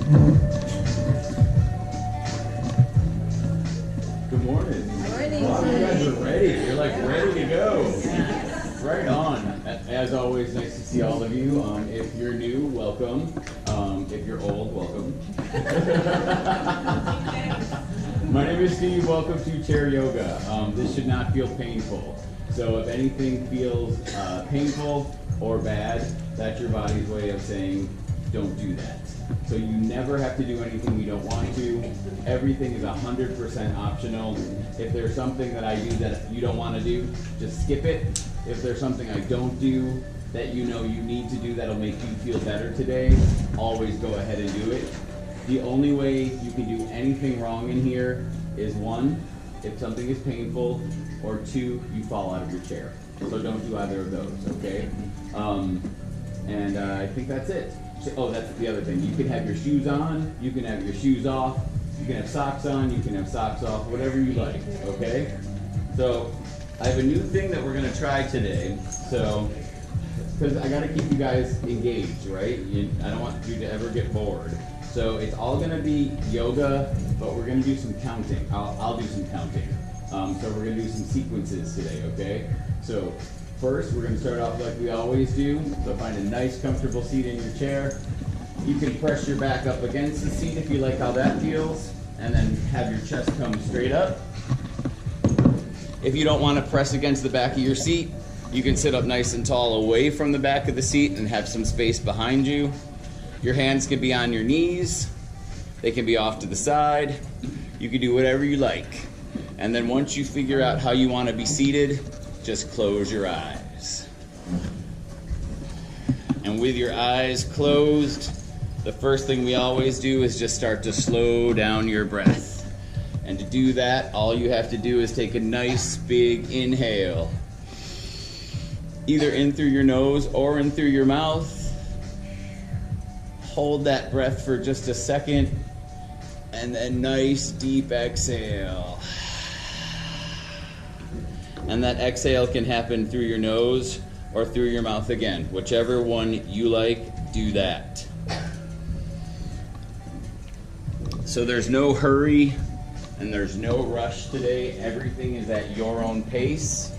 Good morning. Morning. Wow, you guys are ready. You're like ready to go. Right on. As always, nice to see all of you. If you're new, welcome. If you're old, welcome. My name is Steve. Welcome to Chair Yoga. This should not feel painful. So if anything feels painful or bad, that's your body's way of saying, don't do that. So you never have to do anything you don't want to. Everything is 100% optional. If there's something that I do that you don't want to do, just skip it. If there's something I don't do that you know you need to do that'll make you feel better today, always go ahead and do it. The only way you can do anything wrong in here is one, if something is painful, or two, you fall out of your chair. So don't do either of those, okay? I think that's it. Oh, that's the other thing. You can have your shoes on, you can have your shoes off, you can have socks on, you can have socks off, whatever you like, okay? So I have a new thing that we're gonna try today. So, because I gotta keep you guys engaged, right? I don't want you to ever get bored. So it's all gonna be yoga, but we're gonna do some counting. I'll do some counting. So we're gonna do some sequences today, okay? So first, we're gonna start off like we always do. So find a nice, comfortable seat in your chair. You can press your back up against the seat if you like how that feels, and then have your chest come straight up. If you don't wanna press against the back of your seat, you can sit up nice and tall away from the back of the seat and have some space behind you. Your hands can be on your knees. They can be off to the side. You can do whatever you like. And then once you figure out how you want to be seated, just close your eyes. And with your eyes closed, the first thing we always do is just start to slow down your breath. And to do that, all you have to do is take a nice big inhale. Either in through your nose or in through your mouth. Hold that breath for just a second, and then nice deep exhale. And that exhale can happen through your nose or through your mouth again. Whichever one you like, do that. So there's no hurry and there's no rush today. Everything is at your own pace.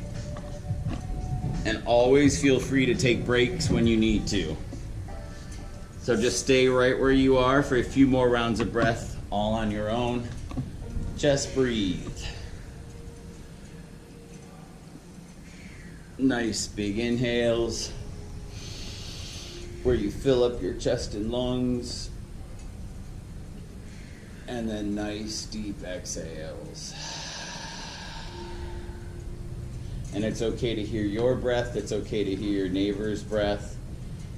And always feel free to take breaks when you need to. So just stay right where you are for a few more rounds of breath, all on your own. Just breathe. Nice big inhales where you fill up your chest and lungs. And then nice deep exhales. And it's okay to hear your breath. It's okay to hear your neighbor's breath.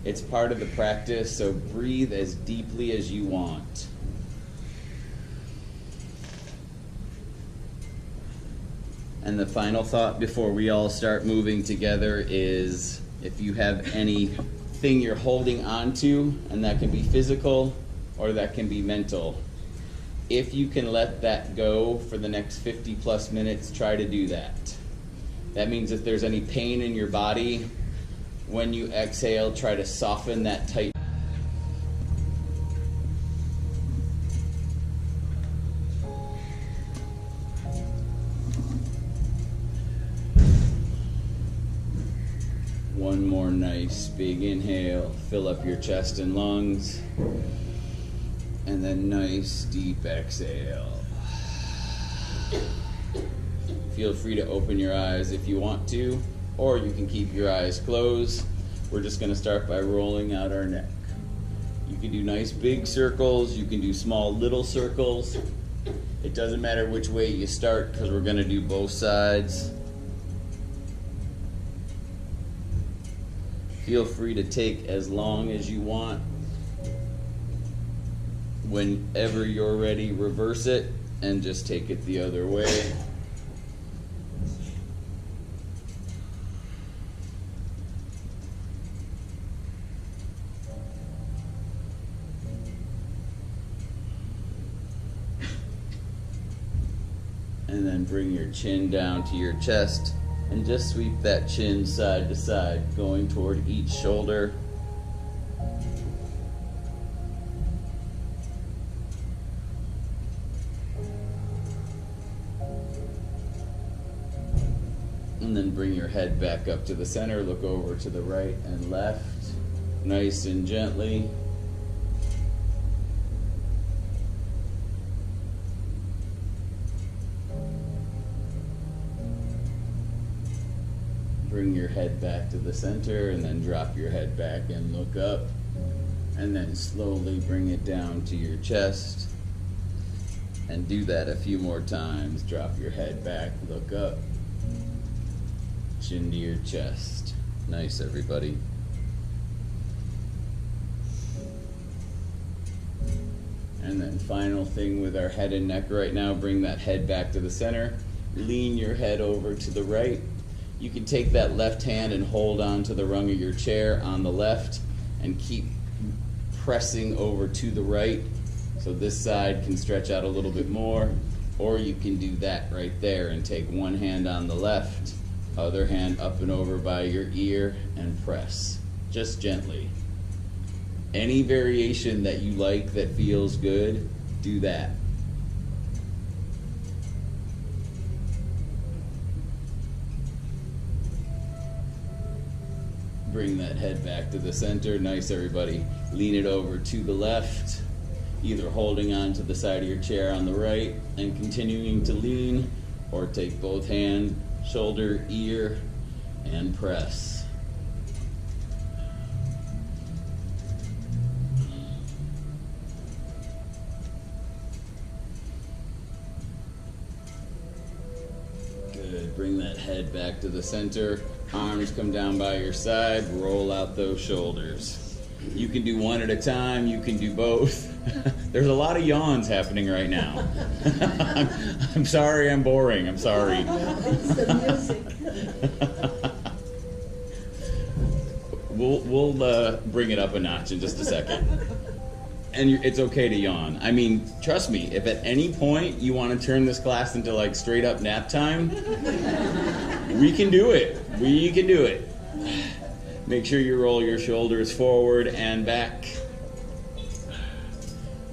It's part of the practice, so breathe as deeply as you want. And the final thought before we all start moving together is if you have anything you're holding on to, and that can be physical or that can be mental, if you can let that go for the next 50 plus minutes, try to do that. That means if there's any pain in your body, when you exhale, try to soften that tight. One more nice big inhale, fill up your chest and lungs, and then nice deep exhale. Feel free to open your eyes if you want to, or you can keep your eyes closed. We're just gonna start by rolling out our neck. You can do nice big circles, you can do small little circles. It doesn't matter which way you start because we're gonna do both sides. Feel free to take as long as you want. Whenever you're ready, reverse it and just take it the other way. And then bring your chin down to your chest and just sweep that chin side to side, going toward each shoulder. And then bring your head back up to the center. Look over to the right and left. Nice and gently. Bring your head back to the center and then drop your head back and look up. And then slowly bring it down to your chest. And do that a few more times. Drop your head back, look up. Chin to your chest. Nice, everybody. And then final thing with our head and neck right now, bring that head back to the center. Lean your head over to the right. You can take that left hand and hold on to the rung of your chair on the left and keep pressing over to the right. So this side can stretch out a little bit more, or you can do that right there and take one hand on the left, other hand up and over by your ear and press, just gently. Any variation that you like that feels good, do that. Bring that head back to the center. Nice, everybody. Lean it over to the left, either holding on to the side of your chair on the right and continuing to lean, or take both hands, shoulder, ear, and press. Good. Bring that head back to the center. Arms come down by your side, roll out those shoulders. You can do one at a time, you can do both. There's a lot of yawns happening right now. I'm sorry I'm boring, I'm sorry. It's the music. We'll bring it up a notch in just a second. And it's okay to yawn. I mean, trust me, if at any point you want to turn this class into like straight up nap time, we can do it. We can do it. Make sure you roll your shoulders forward and back.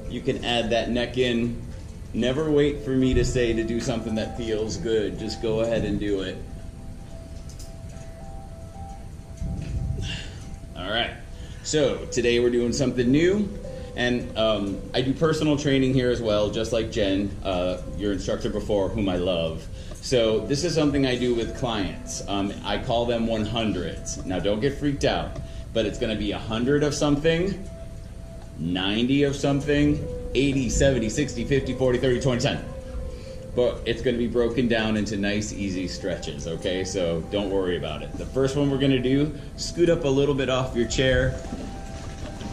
You can add that neck in. Never wait for me to say to do something that feels good. Just go ahead and do it. All right. So today we're doing something new. And I do personal training here as well, just like Jen, your instructor before, whom I love. So this is something I do with clients. I call them 100s. Now don't get freaked out, but it's gonna be 100 of something, 90 of something, 80, 70, 60, 50, 40, 30, 20, 10. But it's gonna be broken down into nice, easy stretches, okay? So don't worry about it. The first one we're gonna do, scoot up a little bit off your chair.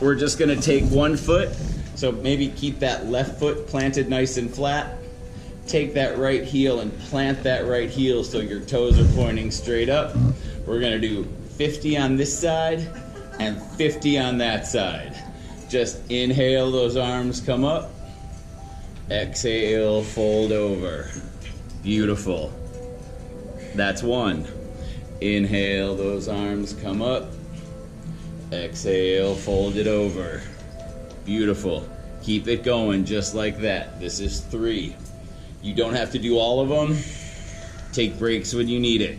We're just gonna take one foot, so maybe keep that left foot planted nice and flat. Take that right heel and plant that right heel so your toes are pointing straight up. We're gonna do 50 on this side and 50 on that side. Just inhale, those arms come up. Exhale, fold over. Beautiful. That's one. Inhale, those arms come up. Exhale, fold it over. Beautiful. Keep it going just like that. This is 3. You don't have to do all of them. Take breaks when you need it.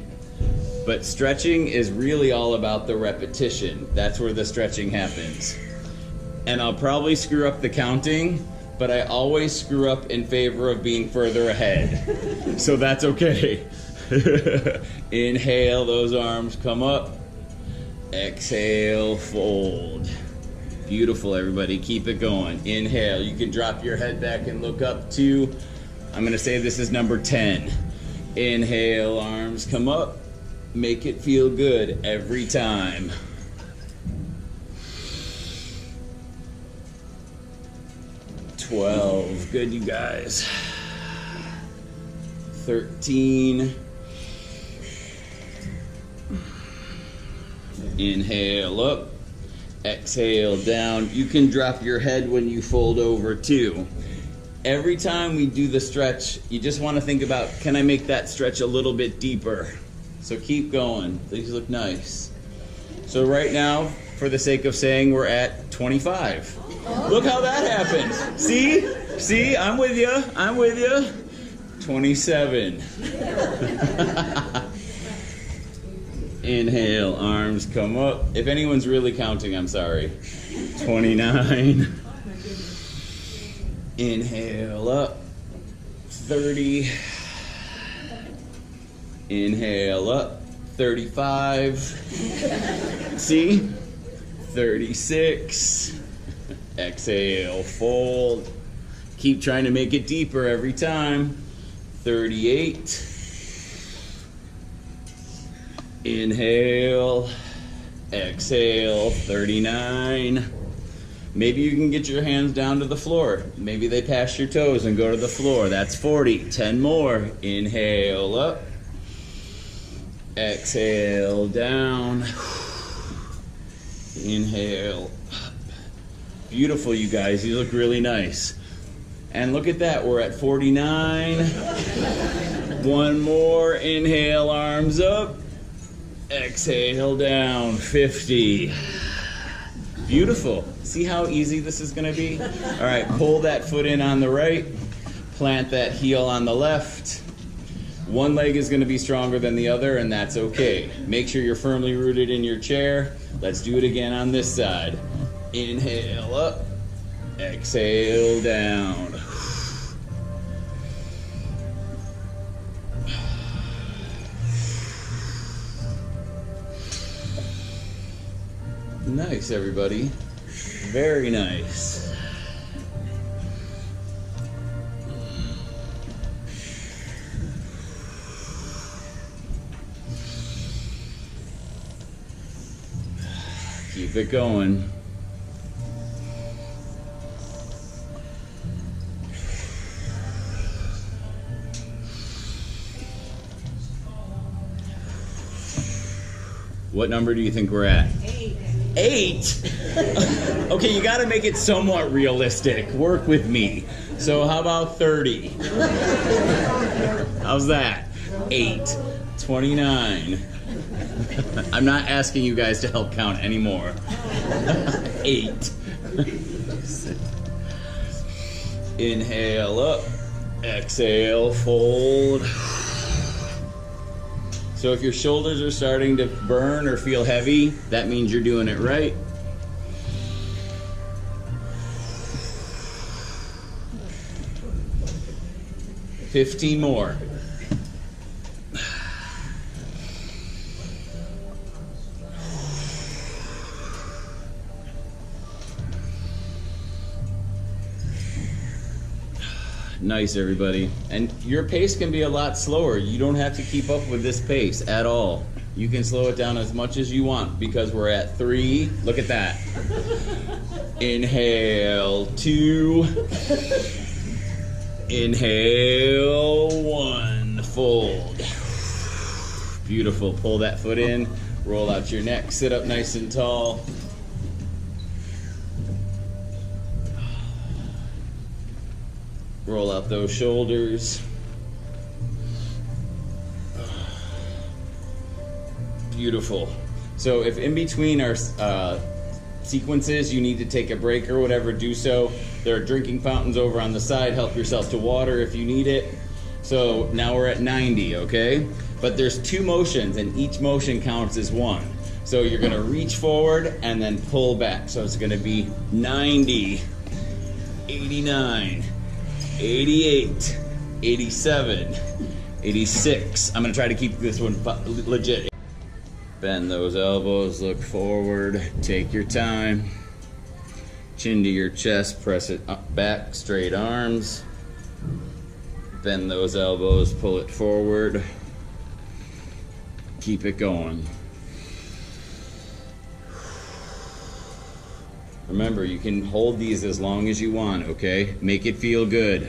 But stretching is really all about the repetition. That's where the stretching happens. And I'll probably screw up the counting, but I always screw up in favor of being further ahead. So that's okay. Inhale, those arms come up. Exhale, fold. Beautiful, everybody. Keep it going. Inhale. You can drop your head back and look up to, I'm going to say this is number 10. Inhale, arms come up. Make it feel good every time. $12. Good, you guys. 13. Inhale up. Exhale down. You can drop your head when you fold over too. Every time we do the stretch, you just want to think about, can I make that stretch a little bit deeper? So keep going. These look nice. So right now, for the sake of saying, we're at 25. Look how that happened. See? See? I'm with you. I'm with you. 27. Inhale, arms come up. If anyone's really counting, I'm sorry. 29. Inhale up. 30. Inhale up. 35. See? 36. Exhale, fold. Keep trying to make it deeper every time. 38. Inhale. Exhale, 39. Maybe you can get your hands down to the floor. Maybe they pass your toes and go to the floor. That's 40. 10 more. Inhale up. Exhale down. Inhale up. Beautiful, you guys. You look really nice. And look at that. We're at 49. One more. Inhale, arms up. Exhale down. 50. Beautiful. See how easy this is going to be? All right, pull that foot in on the right. Plant that heel on the left. One leg is going to be stronger than the other, and that's okay. Make sure you're firmly rooted in your chair. Let's do it again on this side. Inhale up. Exhale down. Nice, everybody. Very nice. Keep it going. What number do you think we're at? 8? Okay, you got to make it somewhat realistic. Work with me. So how about 30? How's that? 8. 29. I'm not asking you guys to help count anymore. 8. Inhale up. Exhale, fold. So if your shoulders are starting to burn or feel heavy, that means you're doing it right. $15 more. Nice, everybody. And your pace can be a lot slower. You don't have to keep up with this pace at all. You can slow it down as much as you want because we're at 3. Look at that. Inhale, 2. Inhale, 1. Fold. Beautiful. Pull that foot in. Roll out your neck. Sit up nice and tall. Roll out those shoulders. Beautiful. So if in between our sequences you need to take a break or whatever, do so. There are drinking fountains over on the side. Help yourself to water if you need it. So now we're at 90, okay? But there's 2 motions and each motion counts as 1. So you're gonna reach forward and then pull back. So it's gonna be 90, 89, 88, 87, 86. I'm gonna try to keep this one legit. Bend those elbows, look forward, take your time. Chin to your chest, press it up, back, straight arms. Bend those elbows, pull it forward. Keep it going. Remember, you can hold these as long as you want, okay? Make it feel good.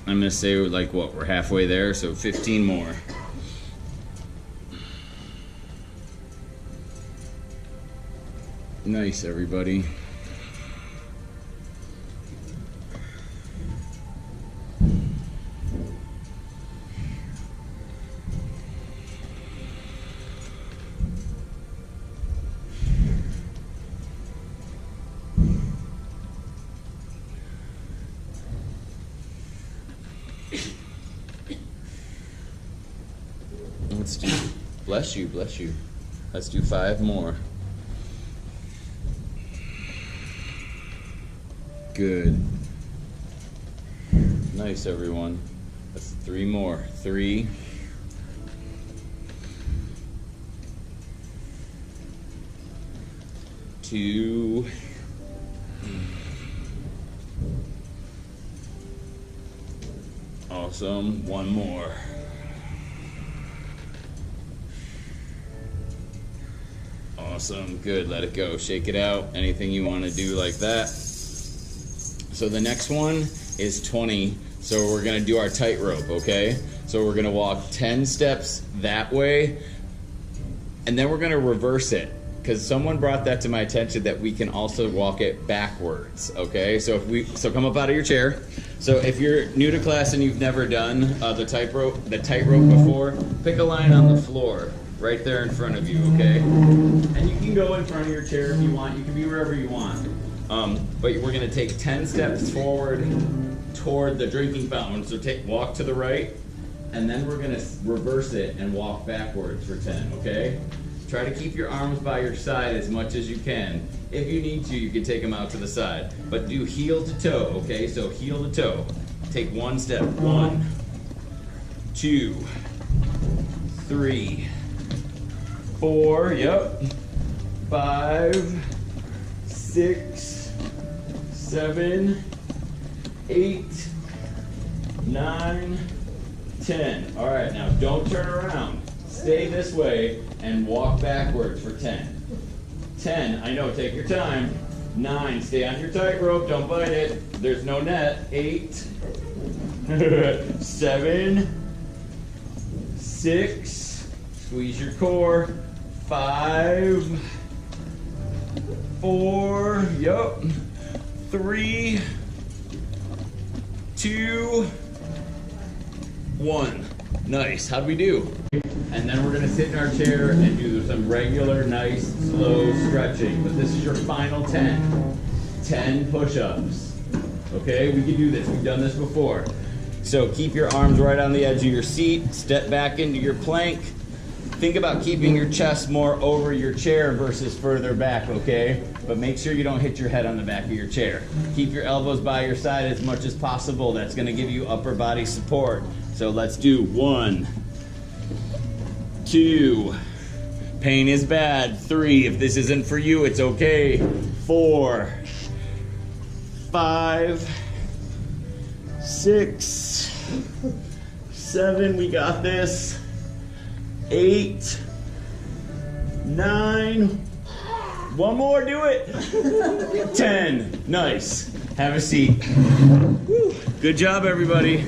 I'm gonna say like what, we're halfway there, so 15 more. Nice, everybody. Bless you, bless you. Let's do 5 more. Good. Nice, everyone. That's 3 more. 3. 2. Awesome. 1 more. Awesome. Good. Let it go. Shake it out. Anything you want to do like that. So the next one is 20. So we're going to do our tightrope, okay? So we're going to walk 10 steps that way, and then we're going to reverse it, because someone brought that to my attention that we can also walk it backwards, okay? So come up out of your chair. So if you're new to class and you've never done the tightrope before, pick a line on the floor right there in front of you, okay? And you can go in front of your chair if you want. You can be wherever you want. But we're going to take 10 steps forward toward the drinking fountain. So walk to the right, and then we're going to reverse it and walk backwards for 10, okay? Try to keep your arms by your side as much as you can. If you need to, you can take them out to the side. But do heel to toe, okay? So heel to toe. Take 1 step. 1, 2, 3, 4, yep. 5, 6, 7, 8, 9, 10. All right, now don't turn around. Stay this way and walk backwards for 10. 10, I know, take your time. 9, stay on your tightrope, don't bite it. There's no net. 8, 7, 6, squeeze your core. 5, 4, yup. 3, 2, 1. Nice. How'd we do? And then we're going to sit in our chair and do some regular, nice, slow stretching. But this is your final 10. 10 push-ups. Okay? We can do this. We've done this before. So keep your arms right on the edge of your seat. Step back into your plank. Think about keeping your chest more over your chair versus further back, okay? But make sure you don't hit your head on the back of your chair. Keep your elbows by your side as much as possible. That's going to give you upper body support. So let's do 1, 2, pain is bad. 3, if this isn't for you, it's okay. 4, 5, 6, 7, we got this. 8, 9, 1 more, do it. 10, nice. Have a seat. Woo. Good job, everybody.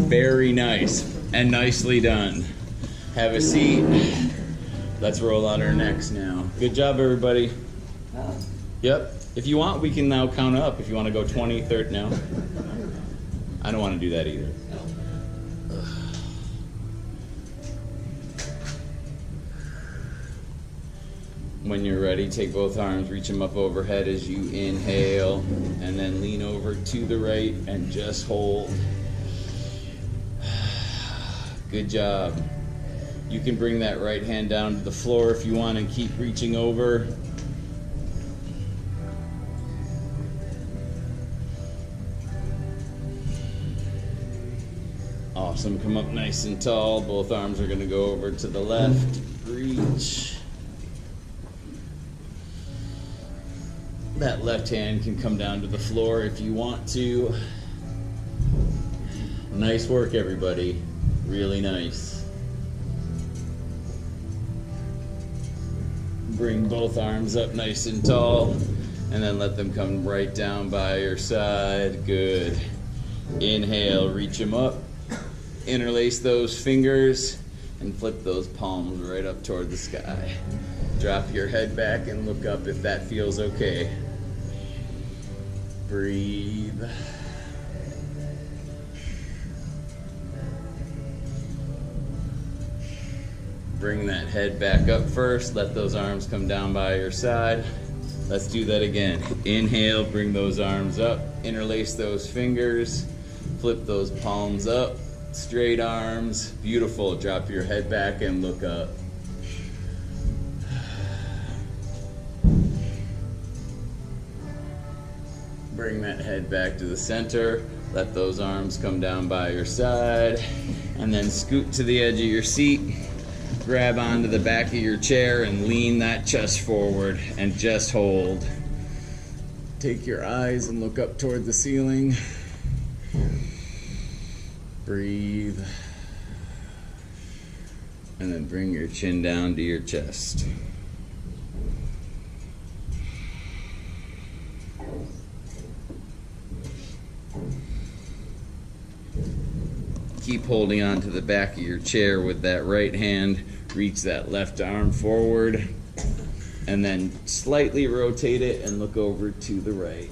Very nice and nicely done. Have a seat. Let's roll out our necks now. Good job, everybody. Yep. If you want, we can now count up. If you want to go 20, 30 now. I don't want to do that either. When you're ready, take both arms, reach them up overhead as you inhale, and then lean over to the right and just hold. Good job. You can bring that right hand down to the floor if you want and keep reaching over. Awesome. Come up nice and tall. Both arms are going to go over to the left. Reach. That left hand can come down to the floor if you want to. Nice work, everybody. Really nice. Bring both arms up nice and tall, and then let them come right down by your side. Good. Inhale, reach them up. Interlace those fingers and flip those palms right up toward the sky. Drop your head back and look up if that feels okay. Breathe. Bring that head back up first. Let those arms come down by your side. Let's do that again. Inhale, bring those arms up. Interlace those fingers. Flip those palms up, straight arms, beautiful. Drop your head back and look up. Bring that head back to the center. Let those arms come down by your side. And then scoot to the edge of your seat. Grab onto the back of your chair and lean that chest forward and just hold. Take your eyes and look up toward the ceiling. Breathe. And then bring your chin down to your chest. Keep holding on to the back of your chair with that right hand. Reach that left arm forward. And then slightly rotate it and look over to the right.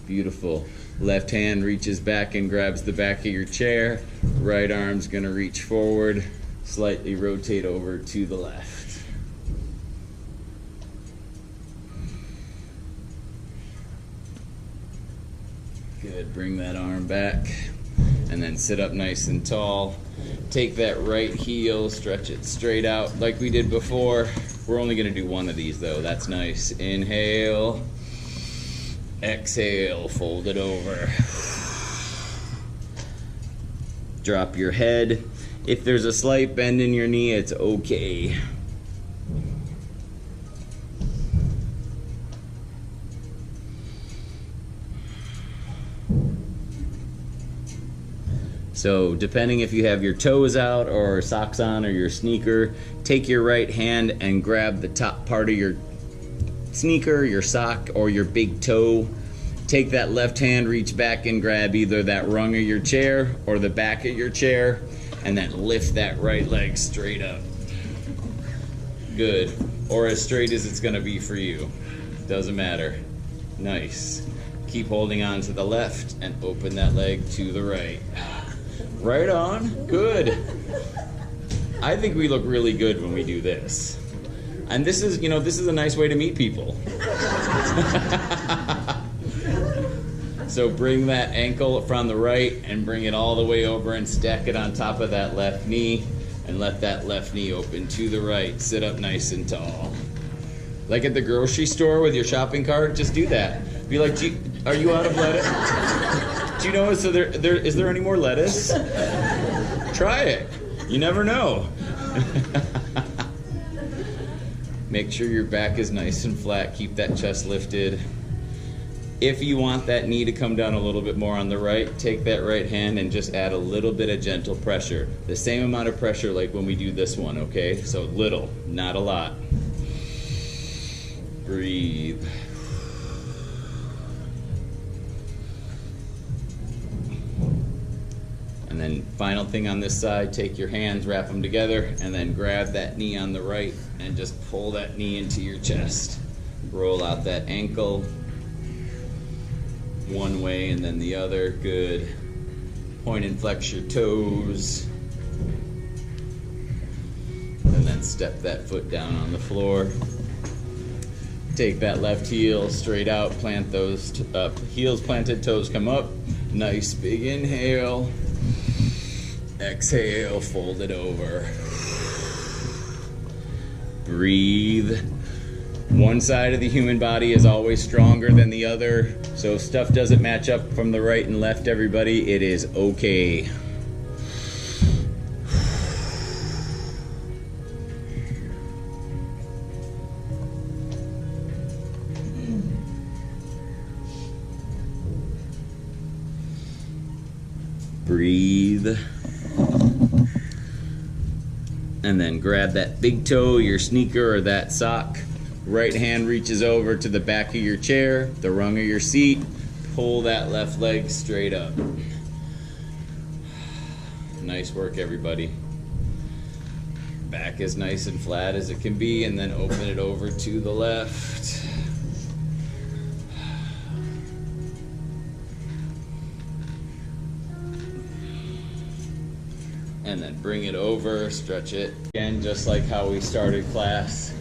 Beautiful. Left hand reaches back and grabs the back of your chair. Right arm's gonna reach forward. Slightly rotate over to the left. Good, bring that arm back and then sit up nice and tall. Take that right heel, stretch it straight out like we did before. We're only gonna do one of these though, that's nice. Inhale, exhale, fold it over. Drop your head. If there's a slight bend in your knee, it's okay. So depending if you have your toes out or socks on or your sneaker, take your right hand and grab the top part of your sneaker, your sock, or your big toe. Take that left hand, reach back and grab either that rung of your chair or the back of your chair, and then lift that right leg straight up. Good. Or as straight as it's gonna be for you. Doesn't matter. Nice. Keep holding on to the left and open that leg to the right. Right on. Good. I think we look really good when we do this. And this is, you know, this is a nice way to meet people. So bring that ankle from the right and bring it all the way over and stack it on top of that left knee and let that left knee open to the right. Sit up nice and tall. Like at the grocery store with your shopping cart, just do that. Be like, are you out of lettuce? Do you know, is there any more lettuce? Try it. You never know. Make sure your back is nice and flat. Keep that chest lifted. If you want that knee to come down a little bit more on the right, take that right hand and just add a little bit of gentle pressure. The same amount of pressure like when we do this one, okay? So little, not a lot. Breathe. And then final thing on this side, take your hands, wrap them together, and then grab that knee on the right and just pull that knee into your chest. Roll out that ankle one way and then the other. Good. Point and flex your toes. And then step that foot down on the floor. Take that left heel straight out, plant those up. Heels planted, toes come up. Nice big inhale. Exhale, fold it over. Breathe. One side of the human body is always stronger than the other, so if stuff doesn't match up from the right and left, everybody, it is okay. Breathe. And then grab that big toe, your sneaker or that sock. Right hand reaches over to the back of your chair, the rung of your seat. Pull that left leg straight up. Nice work, everybody. Back as nice and flat as it can be, and then open it over to the left. And then bring it over, stretch it. Again, just like how we started class.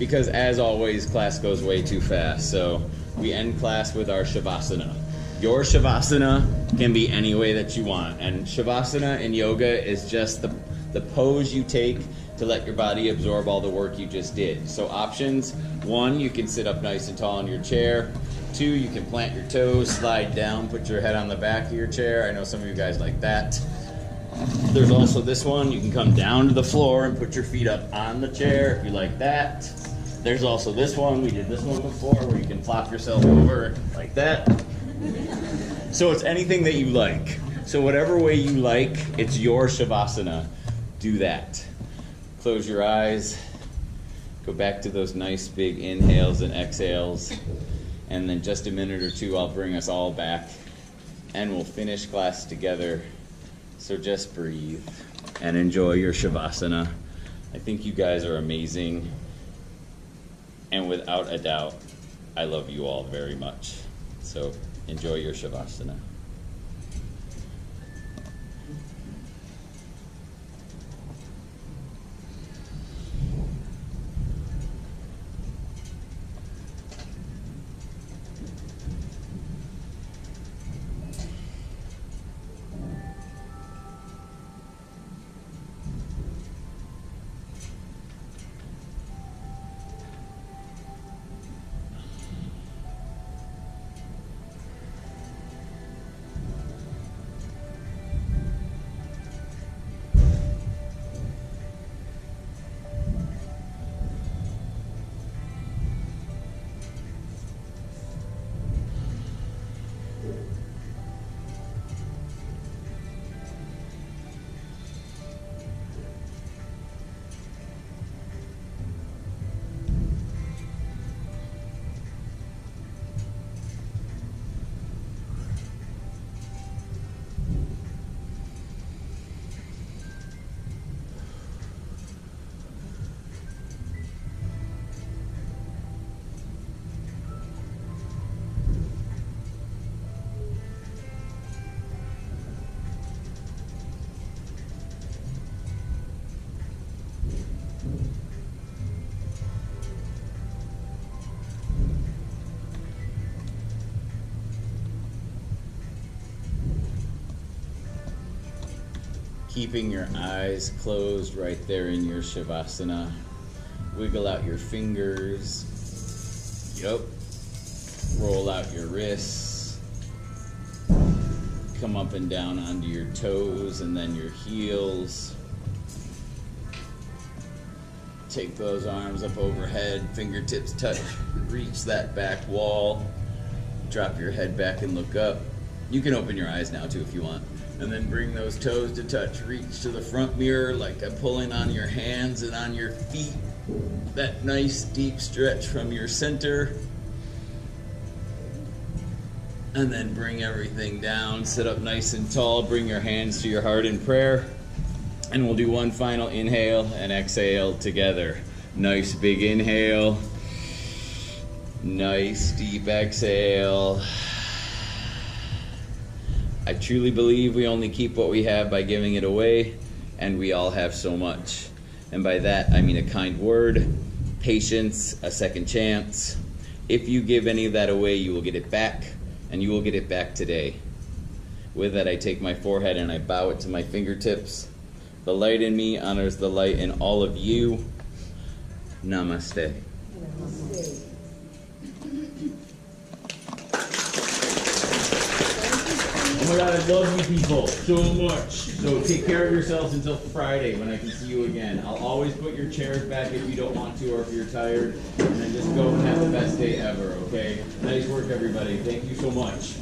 because as always, class goes way too fast. So we end class with our Shavasana. Your Shavasana can be any way that you want. And Shavasana in yoga is just the pose you take to let your body absorb all the work you just did. So options: 1, you can sit up nice and tall in your chair. 2, you can plant your toes, slide down, put your head on the back of your chair. I know some of you guys like that. There's also this one. You can come down to the floor and put your feet up on the chair if you like that. There's also this one. We did this one before, where you can flop yourself over like that. So it's anything that you like. So whatever way you like, it's your Shavasana. Do that. Close your eyes. Go back to those nice big inhales and exhales. And then just a minute or two, I'll bring us all back. And we'll finish class together. So just breathe and enjoy your Shavasana. I think you guys are amazing. And without a doubt, I love you all very much. So enjoy your Shavasana. Keeping your eyes closed right there in your Shavasana. Wiggle out your fingers. Yup. Roll out your wrists. Come up and down onto your toes and then your heels. Take those arms up overhead, fingertips touch, reach that back wall. Drop your head back and look up. You can open your eyes now too if you want. And then bring those toes to touch. Reach to the front mirror like I'm pulling on your hands and on your feet. That nice deep stretch from your center. And then bring everything down. Sit up nice and tall. Bring your hands to your heart in prayer. And we'll do one final inhale and exhale together. Nice big inhale. Nice deep exhale. I truly believe we only keep what we have by giving it away, and we all have so much. And by that, I mean a kind word, patience, a second chance. If you give any of that away, you will get it back, and you will get it back today. With that, I take my forehead and I bow it to my fingertips. The light in me honors the light in all of you. Namaste. Namaste. Oh my God, I love you people so much. So take care of yourselves until Friday when I can see you again. I'll always put your chairs back if you don't want to or if you're tired. And then just go and have the best day ever, okay? Nice work, everybody. Thank you so much.